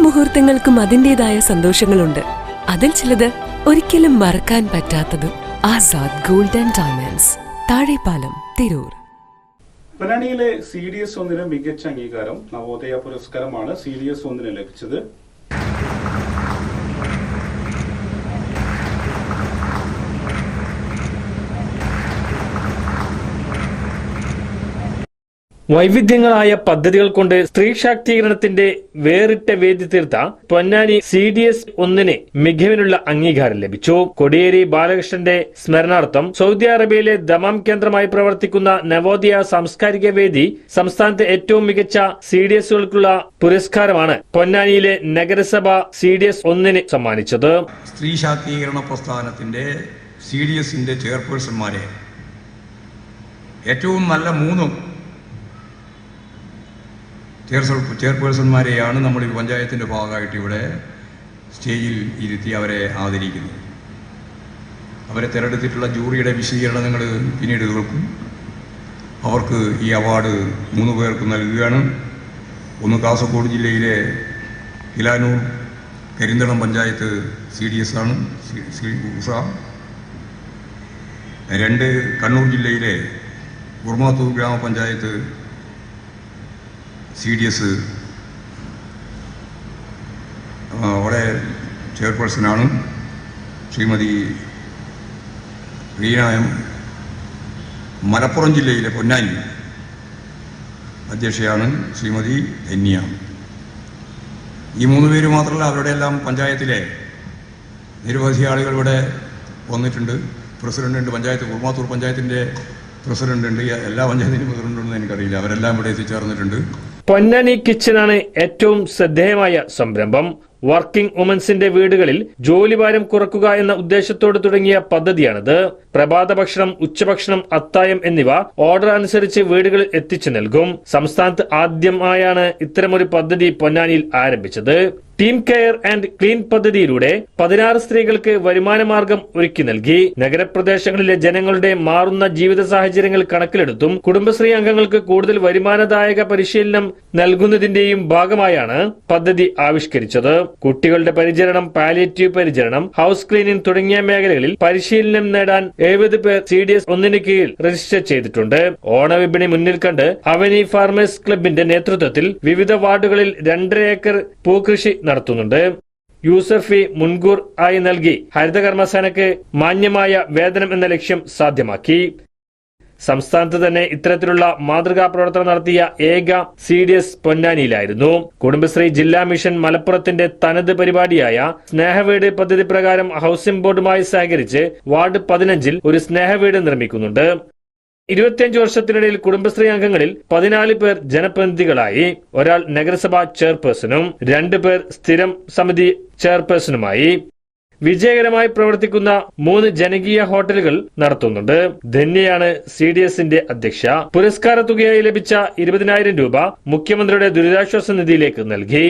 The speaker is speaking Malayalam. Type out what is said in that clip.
മുഹൂർത്തങ്ങൾക്കും അതിന്റേതായ സന്തോഷങ്ങളുണ്ട്. അതിൽ ചിലത് ഒരിക്കലും മറക്കാൻ പറ്റാത്തതും. Azad gold and diamonds, Thazhepalam, Tirur. പൊന്നാനിയിലെ CDS 1 മികച്ച അംഗീകാരം നവോദയ പുരസ്കാരമാണ് CDS 1 ലഭിച്ചത്. വൈവിധ്യങ്ങളായ പദ്ധതികൾ കൊണ്ട് സ്ത്രീ ശാക്തീകരണത്തിന്റെ വേറിട്ട വേദി തീർത്ത പൊന്നാനി CDS 1 മികവിനുള്ള അംഗീകാരം ലഭിച്ചു. കൊടിയേരി ബാലകൃഷ്ണന്റെ സ്മരണാർത്ഥം സൗദി അറേബ്യയിലെ ദമാം കേന്ദ്രമായി പ്രവർത്തിക്കുന്ന നവോദയ സാംസ്കാരിക വേദി സംസ്ഥാനത്തെ ഏറ്റവും മികച്ച CDSകൾക്കുള്ള പുരസ്കാരമാണ് പൊന്നാനിയിലെ നഗരസഭ CDS 1 സമ്മാനിച്ചത്. സ്ത്രീ ശാക്തീകരണ പ്രസ്ഥാനത്തിന്റെ CDSന്റെ ചെയർപേഴ്സൺമാരെ ഏറ്റവും നല്ല 3 ചെയർപേഴ്സൺമാരെയാണ് നമ്മൾ ഈ പഞ്ചായത്തിൻ്റെ ഭാഗമായിട്ട് ഇവിടെ സ്റ്റേജിൽ ഇരുത്തി അവരെ ആദരിക്കുന്നത്. അവരെ തിരഞ്ഞെടുത്തിട്ടുള്ള ജൂറിയുടെ വിശദീകരണം നിങ്ങൾ പിന്നീട് കേൾക്കും. അവർക്ക് ഈ അവാർഡ് 3 പേർക്ക് നൽകുകയാണ്. ഒന്ന് കാസർഗോഡ് ജില്ലയിലെ കിലാനൂർ കരിന്തളം പഞ്ചായത്ത് CDS ആണ്, ഉഷ. 2 കണ്ണൂർ ജില്ലയിലെ കുർമാത്തൂർ ഗ്രാമപഞ്ചായത്ത് CDS അവിടെ ചെയർപേഴ്സണാണ് ശ്രീമതി റീന M. മലപ്പുറം ജില്ലയിലെ പൊന്നാനി അധ്യക്ഷയാണ് ശ്രീമതി ധന്യ. ഈ 3 പേര് മാത്രമല്ല, അവരുടെ എല്ലാം പഞ്ചായത്തിലെ നിരവധി ആളുകൾ ഇവിടെ വന്നിട്ടുണ്ട്. പ്രസിഡന്റ് ഉണ്ട്, പഞ്ചായത്ത് കുർമാത്തൂർ പഞ്ചായത്തിൻ്റെ പ്രസിഡന്റ് ഉണ്ട്, എല്ലാ പഞ്ചായത്തിനും പ്രസിഡന്റ് ഉണ്ടെന്ന് എനിക്കറിയില്ല. അവരെല്ലാം ഇവിടെ എത്തിച്ചേർന്നിട്ടുണ്ട്. പൊന്നാനി കിച്ചനാണ് ഏറ്റവും ശ്രദ്ധേയമായ സംരംഭം. വർക്കിംഗ് വുമൻസിന്റെ വീടുകളിൽ ജോലിഭാരം കുറക്കുക എന്ന ഉദ്ദേശത്തോട് തുടങ്ങിയ പദ്ധതിയാണിത്. പ്രഭാത ഭക്ഷണം, ഉച്ചഭക്ഷണം, അത്തായം എന്നിവ ഓർഡർ അനുസരിച്ച് വീടുകളിൽ എത്തിച്ചു നൽകും. സംസ്ഥാനത്ത് ആദ്യമായാണ് ഇത്തരമൊരു പദ്ധതി പൊന്നാനിയിൽ ആരംഭിച്ചത്. ടീം കെയർ ആൻഡ് ക്ലീൻ പദ്ധതിയിലൂടെ 16 സ്ത്രീകൾക്ക് വരുമാനമാർഗം ഒരുക്കി നൽകി. നഗരപ്രദേശങ്ങളിലെ ജനങ്ങളുടെ മാറുന്ന ജീവിത സാഹചര്യങ്ങൾ കണക്കിലെടുത്തും കുടുംബശ്രീ അംഗങ്ങൾക്ക് കൂടുതൽ വരുമാനദായക പരിശീലനം നൽകുന്നതിന്റെയും ഭാഗമായാണ് പദ്ധതി ആവിഷ്കരിച്ചത്. കുട്ടികളുടെ പരിചരണം, പാലിയേറ്റീവ് പരിചരണം, ഹൌസ് ക്ലീനിംഗ് തുടങ്ങിയ മേഖലകളിൽ പരിശീലനം നേടാൻ 70 പേർ CDS 1 കീഴിൽ രജിസ്റ്റർ ചെയ്തിട്ടുണ്ട്. ഓണവിപണി മുന്നിൽ കണ്ട് അവനി ഫാർമേഴ്സ് ക്ലബിന്റെ നേതൃത്വത്തിൽ വിവിധ വാർഡുകളിൽ 2.5 ഏക്കർ പൂക്കൃഷി നടത്തുന്നുണ്ട്. യൂസർ ഫീ മുൻകൂർ ആയി നൽകി ഹരിതകർമ്മസേനയ്ക്ക് മാന്യമായ വേതനം എന്ന ലക്ഷ്യം സാധ്യമാക്കി. സംസ്ഥാനത്ത് തന്നെ ഇത്തരത്തിലുള്ള മാതൃകാ പ്രവർത്തനം നടത്തിയ ഏക CDS പൊന്നാനിയിലായിരുന്നു. കുടുംബശ്രീ ജില്ലാ മിഷൻ മലപ്പുറത്തിന്റെ തനത് പരിപാടിയായ സ്നേഹവീട് പദ്ധതി പ്രകാരം ഹൌസിംഗ് ബോർഡുമായി സഹകരിച്ച് വാർഡ് 15-ൽ ഒരു സ്നേഹവീട് നിർമ്മിക്കുന്നുണ്ട്. 25 വർഷത്തിനിടയിൽ കുടുംബശ്രീ അംഗങ്ങളിൽ 14 പേർ ജനപ്രതിനിധികളായി, ഒരാൾ നഗരസഭാ ചെയർപേഴ്സണും 2 പേർ സ്ഥിരം സമിതി ചെയർപേഴ്സണുമായി. വിജയകരമായി പ്രവർത്തിക്കുന്ന 3 ജനകീയ ഹോട്ടലുകൾ നടത്തുന്നുണ്ട്. ധന്യയാണ് CDSന്റെ അധ്യക്ഷ. പുരസ്കാര തുകയായി ലഭിച്ച 20,000 രൂപ മുഖ്യമന്ത്രിയുടെ ദുരിതാശ്വാസ നിധിയിലേക്ക് നൽകി.